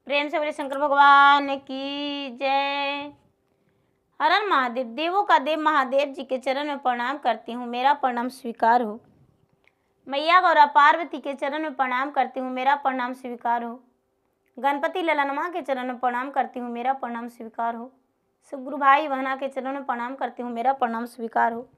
प्रेम से बोले शंकर भगवान की जय। हर हर महादेव। देवों का देव महादेव जी के चरण में प्रणाम करती हूँ, मेरा प्रणाम स्वीकार हो। मैया गौरा पार्वती के चरण में प्रणाम करती हूँ, मेरा प्रणाम स्वीकार हो। गणपति ललनमा के चरण में प्रणाम करती हूँ, मेरा प्रणाम स्वीकार हो। गुरु भाई बहना के चरण में प्रणाम करती हूँ, मेरा प्रणाम स्वीकार हो।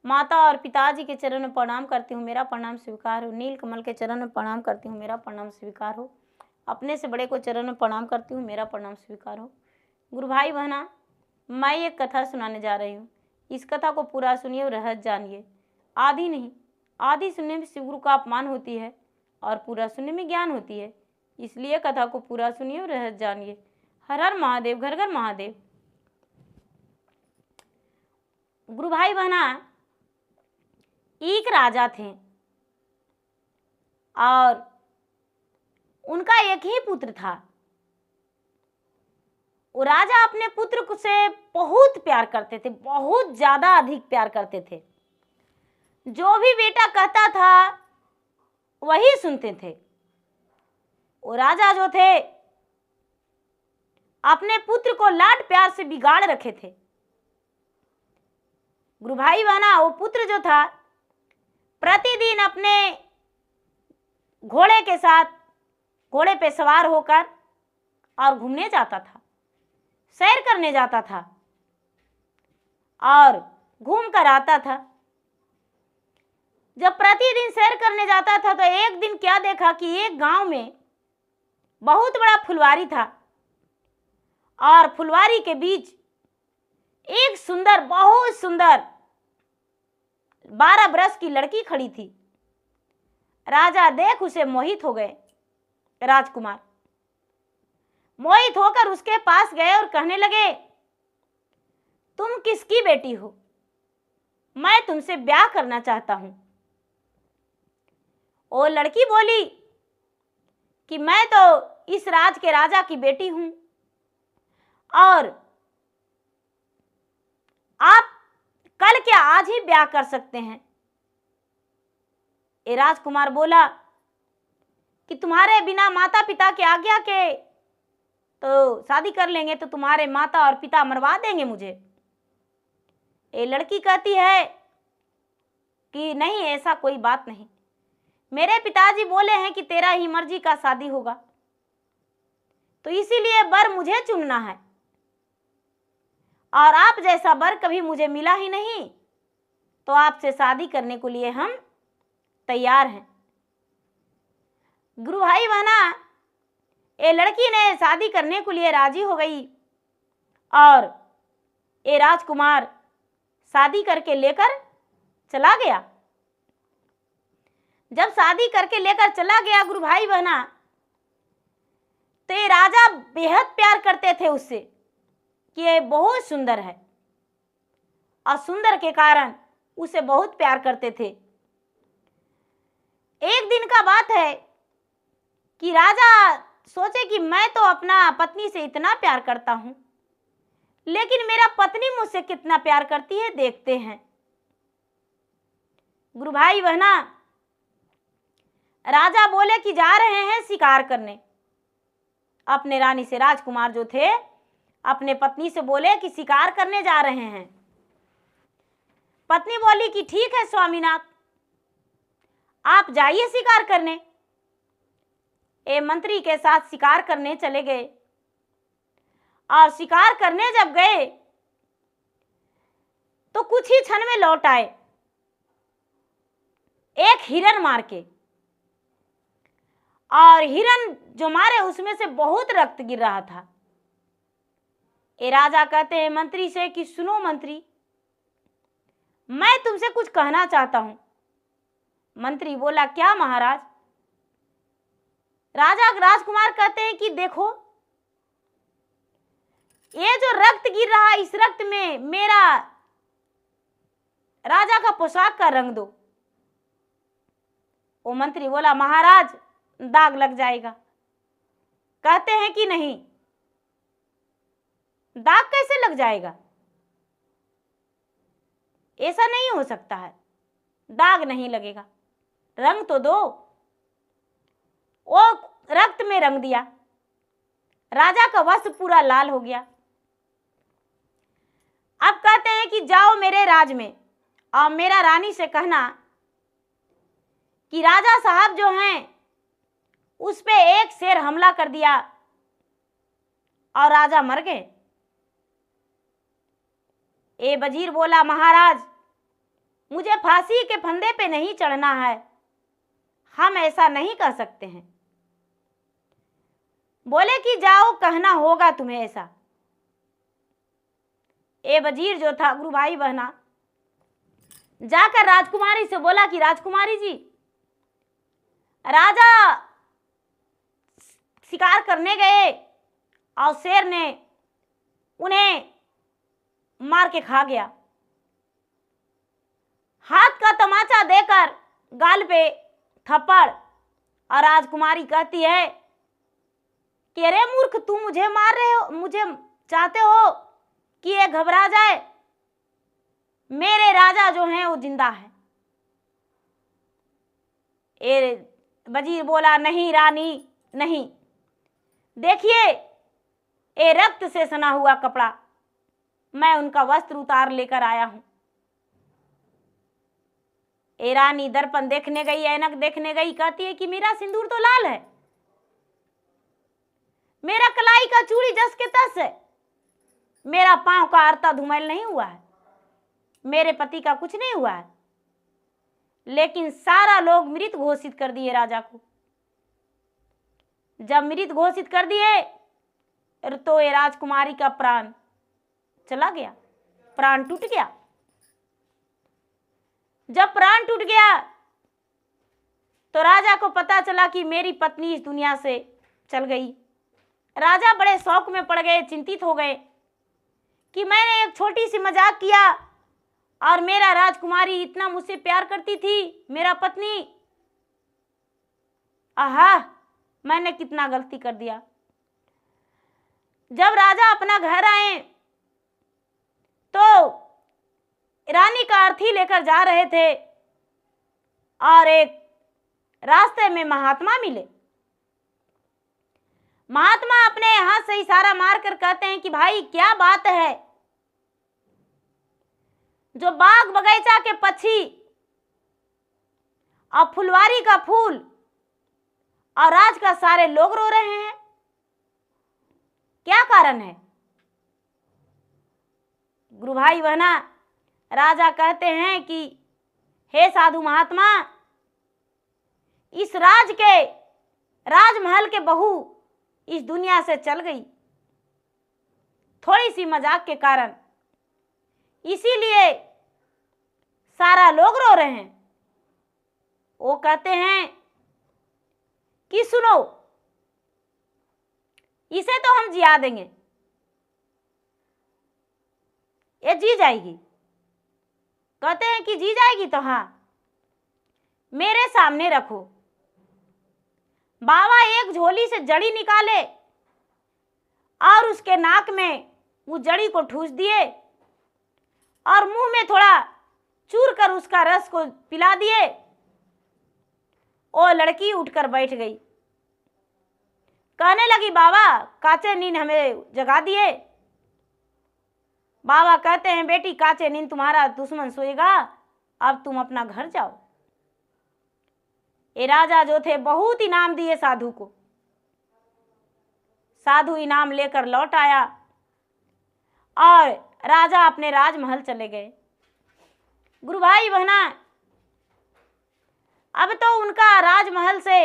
माता और पिताजी के चरण में प्रणाम करती हूँ, मेरा प्रणाम स्वीकार हो। नील कमल के चरण में प्रणाम करती हूँ, मेरा प्रणाम स्वीकार हो। अपने से बड़े को चरण में प्रणाम करती हूँ, मेरा प्रणाम स्वीकार हो। गुरु भाई बहना, मैं एक कथा सुनाने जा रही हूँ। इस कथा को पूरा सुनिए और रहस्य जानिए। आधी नहीं, आधी सुनने में शिव गुरु का अपमान होती है और पूरा सुनने में ज्ञान होती है, इसलिए कथा को पूरा सुनिए और रहस्य जानिए। हर हर महादेव, घर घर महादेव। गुरु भाई बहना, एक राजा थे और उनका एक ही पुत्र था। वो राजा अपने पुत्र से बहुत प्यार करते थे, बहुत ज्यादा अधिक प्यार करते थे। जो भी बेटा कहता था वही सुनते थे। वो राजा जो थे अपने पुत्र को लाड प्यार से बिगाड़ रखे थे। गुरु भाई बहना, वो पुत्र जो था प्रतिदिन अपने घोड़े के साथ घोड़े पे सवार होकर और घूमने जाता था, सैर करने जाता था और घूम कर आता था। जब प्रतिदिन सैर करने जाता था तो एक दिन क्या देखा कि एक गांव में बहुत बड़ा फुलवारी था और फुलवारी के बीच एक सुंदर, बहुत सुंदर 12 बरस की लड़की खड़ी थी। राजा देख उसे मोहित हो गए। राजकुमार मोहित होकर उसके पास गए और कहने लगे, तुम किसकी बेटी हो? मैं तुमसे ब्याह करना चाहता हूं। वो लड़की बोली कि मैं तो इस राज के राजा की बेटी हूं और आप कल क्या आज ही ब्याह कर सकते हैं। ये राजकुमार बोला कि तुम्हारे बिना माता पिता की आज्ञा के तो शादी कर लेंगे तो तुम्हारे माता और पिता मरवा देंगे मुझे। ये लड़की कहती है कि नहीं, ऐसा कोई बात नहीं, मेरे पिताजी बोले हैं कि तेरा ही मर्जी का शादी होगा, तो इसीलिए वर मुझे चुनना है और आप जैसा वर कभी मुझे मिला ही नहीं, तो आपसे शादी करने के लिए हम तैयार हैं। गुरु भाई बहना, ये लड़की ने शादी करने के लिए राजी हो गई और ये राजकुमार शादी करके लेकर चला गया। जब शादी करके लेकर चला गया गुरु भाई बहना, तो ये राजा बेहद प्यार करते थे उससे कि ये बहुत सुंदर है और सुंदर के कारण उसे बहुत प्यार करते थे। एक दिन का बात है कि राजा सोचे कि मैं तो अपना पत्नी से इतना प्यार करता हूं, लेकिन मेरा पत्नी मुझसे कितना प्यार करती है, देखते हैं। गुरु भाई बहना, राजा बोले कि जा रहे हैं शिकार करने। अपने रानी से राजकुमार जो थे अपने पत्नी से बोले कि शिकार करने जा रहे हैं। पत्नी बोली कि ठीक है स्वामीनाथ, आप जाइए शिकार करने। ए मंत्री के साथ शिकार करने चले गए और शिकार करने जब गए तो कुछ ही क्षण में लौट आए एक हिरन मार के, और हिरन जो मारे उसमें से बहुत रक्त गिर रहा था। ए राजा कहते हैं मंत्री से कि सुनो मंत्री, मैं तुमसे कुछ कहना चाहता हूं। मंत्री बोला, क्या महाराज? राजा राजकुमार कहते हैं कि देखो, ये जो रक्त गिर रहा है, इस रक्त में मेरा राजा का पोशाक का रंग दो। वो मंत्री बोला, महाराज दाग लग जाएगा। कहते हैं कि नहीं, दाग कैसे लग जाएगा? ऐसा नहीं हो सकता है, दाग नहीं लगेगा, रंग तो दो। वो रक्त में रंग दिया राजा का वस्त्र पूरा लाल हो गया। अब कहते हैं कि जाओ मेरे राज में और मेरा रानी से कहना कि राजा साहब जो हैं उस पे एक शेर हमला कर दिया और राजा मर गए। ए वजीर बोला, महाराज मुझे फांसी के फंदे पे नहीं चढ़ना है, हम ऐसा नहीं कर सकते हैं। बोले कि जाओ कहना होगा तुम्हें ऐसा। ए वजीर जो था गुरु भाई बहना जाकर राजकुमारी से बोला कि राजकुमारी जी, राजा शिकार करने गए और शेर ने उन्हें मार के खा गया। हाथ का तमाचा देकर गाल पे थप्पड़, और राजकुमारी कहती है कि अरे मूर्ख, तुम मुझे मार रहे हो, मुझे चाहते हो कि ये घबरा जाए, मेरे राजा जो हैं वो जिंदा है। ए वजीर बोला, नहीं रानी नहीं, देखिए ये रक्त से सना हुआ कपड़ा, मैं उनका वस्त्र उतार लेकर आया हूं। ए रानी दर्पण देखने गई, ऐनक देखने गई, कहती है कि मेरा सिंदूर तो लाल है, मेरा कलाई का चूड़ी जस के तस है, मेरा पांव का आरता धूमैल नहीं हुआ है, मेरे पति का कुछ नहीं हुआ है। लेकिन सारा लोग मृत घोषित कर दिए राजा को। जब मृत घोषित कर दिए तो ये राजकुमारी का प्राण चला गया, प्राण टूट गया। जब प्राण टूट गया तो राजा को पता चला कि मेरी पत्नी इस दुनिया से चल गई। राजा बड़े शौक में पड़ गए, चिंतित हो गए कि मैंने एक छोटी सी मजाक किया और मेरा राजकुमारी इतना मुझसे प्यार करती थी, मेरा पत्नी, आहा मैंने कितना गलती कर दिया। जब राजा अपना घर आए तो रानी का अर्थी लेकर जा रहे थे और एक रास्ते में महात्मा मिले। महात्मा अपने हाथ से इशारा मारकर कहते हैं कि भाई क्या बात है, जो बाग बगीचा के पक्षी और फुलवारी का फूल और राज का सारे लोग रो रहे हैं, क्या कारण है? गुरु भाई बहना, राजा कहते हैं कि हे साधु महात्मा, इस राजमहल के बहू इस दुनिया से चल गई थोड़ी सी मजाक के कारण, इसीलिए सारा लोग रो रहे हैं। वो कहते हैं कि सुनो, इसे तो हम जिया देंगे, ये जी जाएगी। कहते हैं कि जी जाएगी तो हाँ, मेरे सामने रखो। बाबा एक झोली से जड़ी निकाले और उसके नाक में वो जड़ी को ठूस दिए और मुंह में थोड़ा चूर कर उसका रस को पिला दिए। वो लड़की उठकर बैठ गई, कहने लगी, बाबा काचे नींद हमें जगा दिए। बाबा कहते हैं, बेटी काचे नींद तुम्हारा दुश्मन सोएगा, अब तुम अपना घर जाओ। ये राजा जो थे बहुत इनाम दिए साधु को। साधु इनाम लेकर लौट आया और राजा अपने राजमहल चले गए। गुरु भाई बहना, अब तो उनका राजमहल से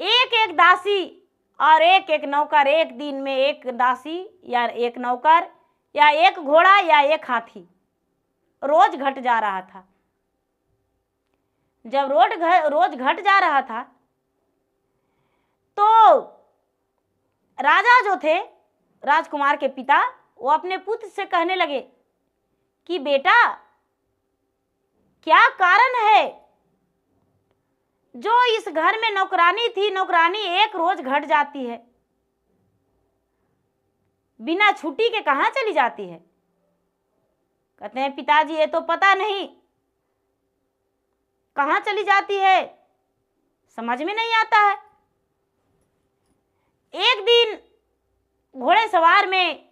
एक एक दासी और एक एक नौकर, एक दिन में एक दासी या एक नौकर या एक घोड़ा या एक हाथी रोज घट जा रहा था। जब रोज घट जा रहा था तो राजा जो थे, राजकुमार के पिता, वो अपने पुत्र से कहने लगे कि बेटा क्या कारण है जो इस घर में नौकरानी थी, नौकरानी एक रोज घट जाती है, बिना छुट्टी के कहाँ चली जाती है? कहते हैं पिताजी ये तो पता नहीं कहाँ चली जाती है, समझ में नहीं आता है। एक दिन घुड़सवार में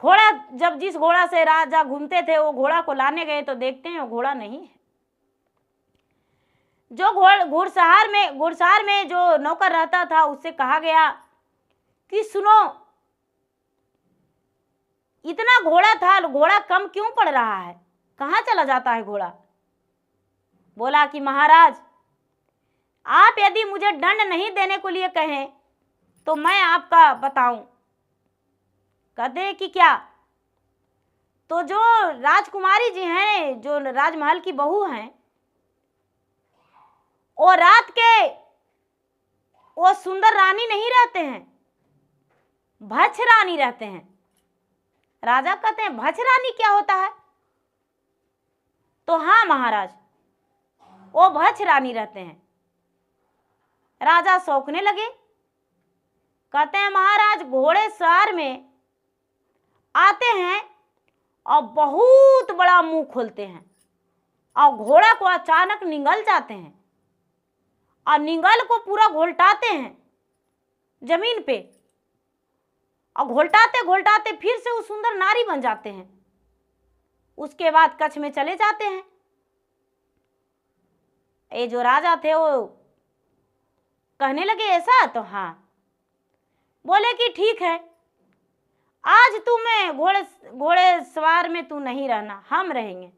घोड़ा, जब जिस घोड़ा से राजा घूमते थे वो घोड़ा को लाने गए तो देखते हैं वो घोड़ा नहीं है। जो घुड़सवार में जो नौकर रहता था उससे कहा गया कि सुनो, इतना घोड़ा था, घोड़ा कम क्यों पड़ रहा है, कहाँ चला जाता है घोड़ा? बोला कि महाराज, आप यदि मुझे दंड नहीं देने को लिए कहें तो मैं आपका बताऊं। कहते हैं कि क्या? तो जो राजकुमारी जी हैं, जो राजमहल की बहू हैं, वो रात के वो सुंदर रानी नहीं रहते हैं, भच्छ रानी रहते हैं। राजा कहते हैं भच्छ रानी क्या होता है? तो हाँ महाराज, वो भच्छ रानी रहते हैं। राजा सौंकने लगे, कहते हैं महाराज, घोड़े सवार में आते हैं और बहुत बड़ा मुंह खोलते हैं और घोड़ा को अचानक निगल जाते हैं और निगल को पूरा घोलटाते हैं जमीन पे, और घोलटाते घोलटाते फिर से वो सुंदर नारी बन जाते हैं। उसके बाद कच्छ में चले जाते हैं। ये जो राजा थे वो कहने लगे ऐसा? तो हाँ। बोले कि ठीक है, आज तुम्हें घोड़े सवार में तू नहीं रहना, हम रहेंगे।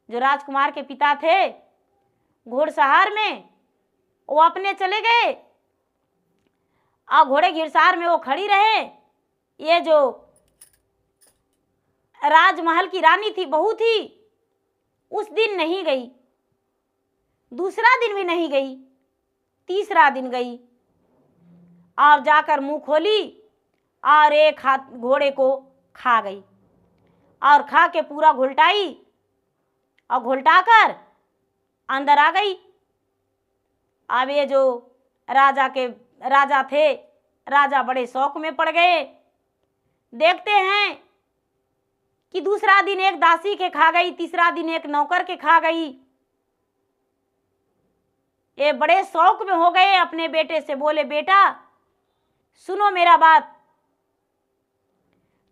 जो राजकुमार के पिता थे घोड़सवार में, वो अपने चले गए और घोड़े घिरसार में वो खड़ी रहे। ये जो राजमहल की रानी थी, बहू थी, उस दिन नहीं गई, दूसरा दिन भी नहीं गई, तीसरा दिन गई और जाकर मुंह खोली और एक हाथ घोड़े को खा गई और खा के पूरा घुलटाई और घुलटाकर अंदर आ गई। अब ये जो राजा थे, राजा बड़े शौक में पड़ गए। देखते हैं कि दूसरा दिन एक दासी के खा गई, तीसरा दिन एक नौकर के खा गई। ये बड़े शौक में हो गए। अपने बेटे से बोले, बेटा सुनो मेरा बात,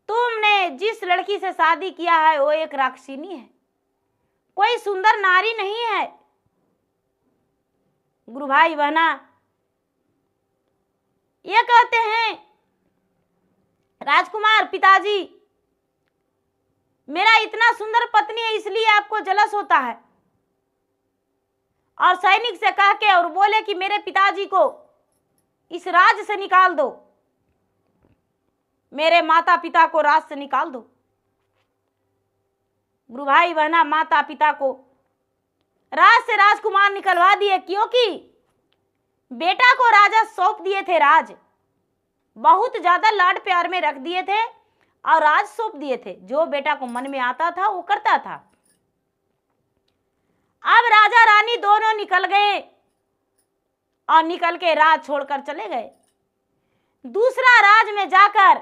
तुमने जिस लड़की से शादी किया है वो एक राक्षसिनी है, कोई सुंदर नारी नहीं है। गुरु भाई बहना, ये कहते हैं राजकुमार, पिताजी मेरा इतना सुंदर पत्नी है इसलिए आपको जलस होता है। और सैनिक से कह के और बोले कि मेरे पिताजी को इस राज से निकाल दो, मेरे माता पिता को राज से निकाल दो। गुरु भाई बहना, माता पिता को राज से राजकुमार निकलवा दिए, क्योंकि बेटा को राजा सौंप दिए थे। राज बहुत ज्यादा लाड प्यार में रख दिए थे और राज सौंप दिए थे। जो बेटा को मन में आता था वो करता था। अब राजा रानी दोनों निकल गए और निकल के राज छोड़कर चले गए। दूसरा राज में जाकर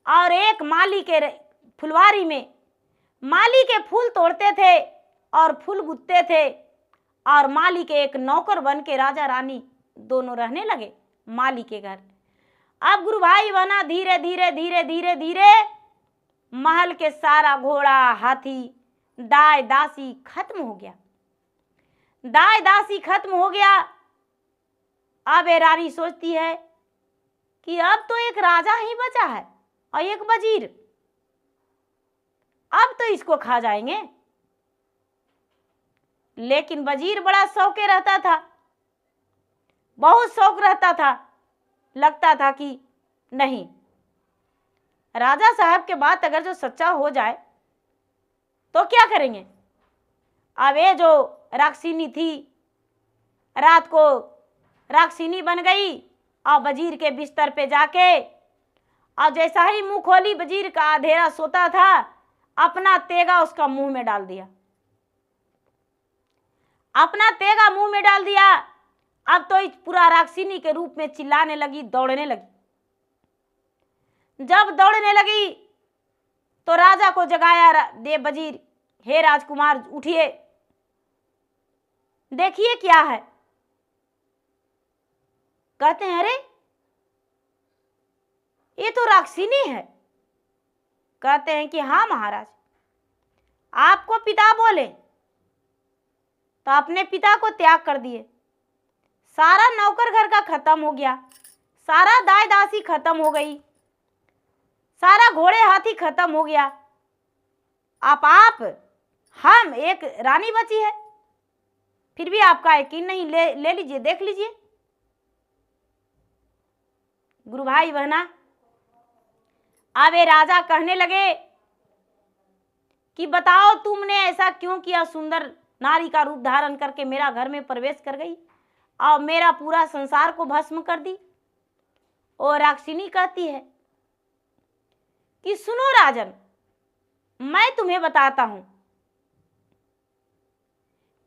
और एक माली के फुलवारी में माली के फूल तोड़ते थे और फूल गुथते थे, और माली के एक नौकर बन के राजा रानी दोनों रहने लगे माली के घर। अब गुरु भाई बना, धीरे धीरे धीरे धीरे धीरे महल के सारा घोड़ा, हाथी, दाई दासी खत्म हो गया। दाई दासी खत्म हो गया। अब ये रानी सोचती है कि अब तो एक राजा ही बचा है और एक वजीर, अब तो इसको खा जाएंगे। लेकिन वजीर बड़ा शौके रहता था, बहुत शौक रहता था। लगता था कि नहीं, राजा साहब के बात अगर जो सच्चा हो जाए तो क्या करेंगे। अब ये जो राक्षसिनी थी, रात को राक्षसिनी बन गई और वजीर के बिस्तर पे जाके, और जैसा ही मुंह खोली, वजीर का आधेरा सोता था, अपना तेगा उसका मुंह में डाल दिया, अपना तेगा मुंह में डाल दिया। अब तो इस पूरा राक्षसिनी के रूप में चिल्लाने लगी, दौड़ने लगी। जब दौड़ने लगी तो राजा को जगाया दे वजीर, हे राजकुमार उठिए, देखिए क्या है। कहते हैं अरे ये तो राक्षिनी है। कहते हैं कि हाँ महाराज, आपको पिता बोले तो अपने पिता को त्याग कर दिए, सारा नौकर घर का खत्म हो गया, सारा दाई दासी खत्म हो गई, सारा घोड़े हाथी खत्म हो गया, आप हम एक रानी बची है, फिर भी आपका यकीन नहीं। ले लीजिए, देख लीजिए। गुरु भाई बहना, अब ये राजा कहने लगे कि बताओ तुमने ऐसा क्यों किया, सुंदर नारी का रूप धारण करके मेरा घर में प्रवेश कर गई और मेरा पूरा संसार को भस्म कर दी। और राक्षिनी कहती है कि सुनो राजन, मैं तुम्हें बताता हूं,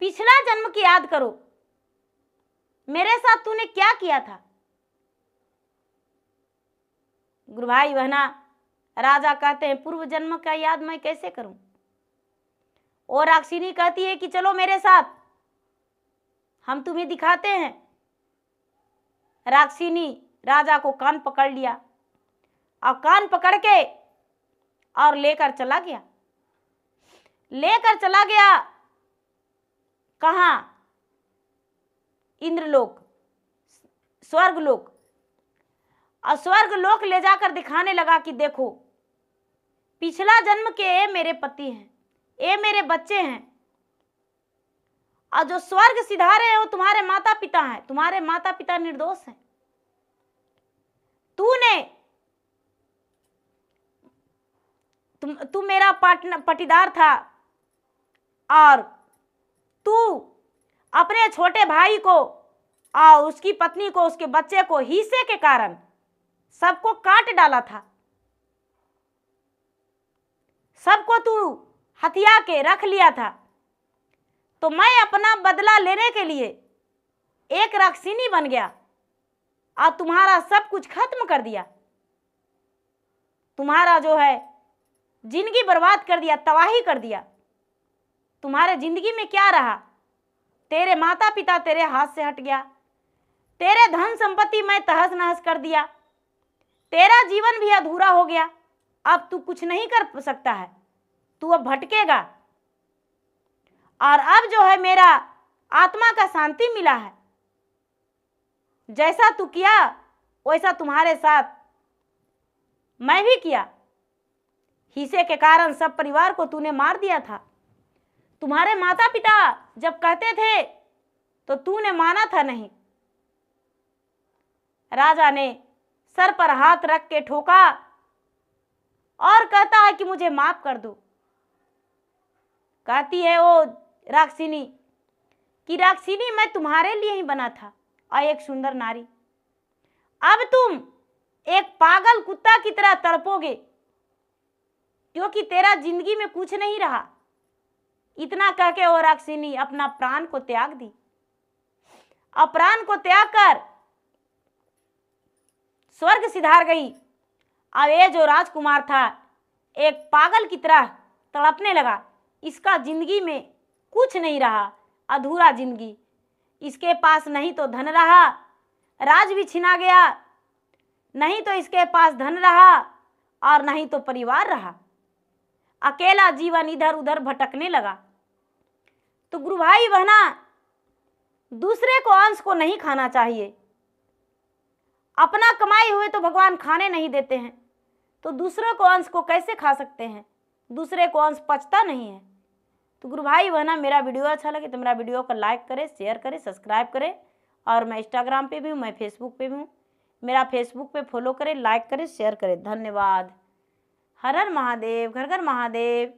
पिछला जन्म की याद करो, मेरे साथ तूने क्या किया था। गुरु भाई बहना, राजा कहते हैं पूर्व जन्म का याद मैं कैसे करूं। और राक्षिनी कहती है कि चलो मेरे साथ, हम तुम्हें दिखाते हैं। राक्षिनी राजा को कान पकड़ लिया और कान पकड़ के और लेकर चला गया। कहाँ? इंद्रलोक, स्वर्गलोक। और स्वर्गलोक ले जाकर दिखाने लगा कि देखो, पिछला जन्म के ये मेरे पति हैं, ये मेरे बच्चे हैं, और जो स्वर्ग सिधारे हैं वो तुम्हारे माता पिता हैं, तुम्हारे माता पिता निर्दोष हैं। तू मेरा पटीदार था और तू अपने छोटे भाई को और उसकी पत्नी को, उसके बच्चे को हिस्से के कारण सबको काट डाला था, सबको तू हथिया के रख लिया था। तो मैं अपना बदला लेने के लिए एक राक्षिनी बन गया और तुम्हारा सब कुछ खत्म कर दिया, तुम्हारा जो है जिंदगी बर्बाद कर दिया, तबाही कर दिया। तुम्हारे जिंदगी में क्या रहा? तेरे माता पिता तेरे हाथ से हट गया, तेरे धन संपत्ति मैं तहस नहस कर दिया, तेरा जीवन भी अधूरा हो गया। अब तू कुछ नहीं कर सकता है, तू अब भटकेगा। और अब जो है मेरा आत्मा का शांति मिला है, जैसा तू किया वैसा तुम्हारे साथ मैं भी किया। हिस्से के कारण सब परिवार को तूने मार दिया था। तुम्हारे माता पिता जब कहते थे तो तूने माना था नहीं। राजा ने सर पर हाथ रख के ठोका और कहता है कि मुझे माफ कर दो। कहती है वो राक्षिनी कि राक्षिनी मैं तुम्हारे लिए ही बना था और एक सुंदर नारी, अब तुम एक पागल कुत्ता की तरह तड़पोगे क्योंकि तेरा जिंदगी में कुछ नहीं रहा। इतना कह के वो राक्षिनी अपना प्राण को त्याग दी और प्राण को त्याग कर स्वर्ग सिधार गई। अब ये जो राजकुमार था एक पागल की तरह तड़पने लगा, इसका जिंदगी में कुछ नहीं रहा, अधूरा जिंदगी। इसके पास नहीं तो धन रहा, राज भी छिना गया, नहीं तो इसके पास धन रहा और नहीं तो परिवार रहा। अकेला जीवन इधर उधर भटकने लगा। तो गुरु भाई बहना, दूसरे को अंश को नहीं खाना चाहिए। अपना कमाई हुए तो भगवान खाने नहीं देते हैं, तो दूसरों को अंश को कैसे खा सकते हैं? दूसरे को अंश पचता नहीं है। तो गुरु भाई बहना, मेरा वीडियो अच्छा लगे तो मेरा वीडियो को लाइक करें, शेयर करें, सब्सक्राइब करें। और मैं इंस्टाग्राम पे भी हूँ, मैं फेसबुक पे भी हूँ, मेरा फेसबुक पे फॉलो करें, लाइक करें, शेयर करें। धन्यवाद। हर हर महादेव, घर घर महादेव।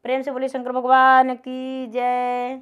प्रेम से बोलिए शंकर भगवान की जय।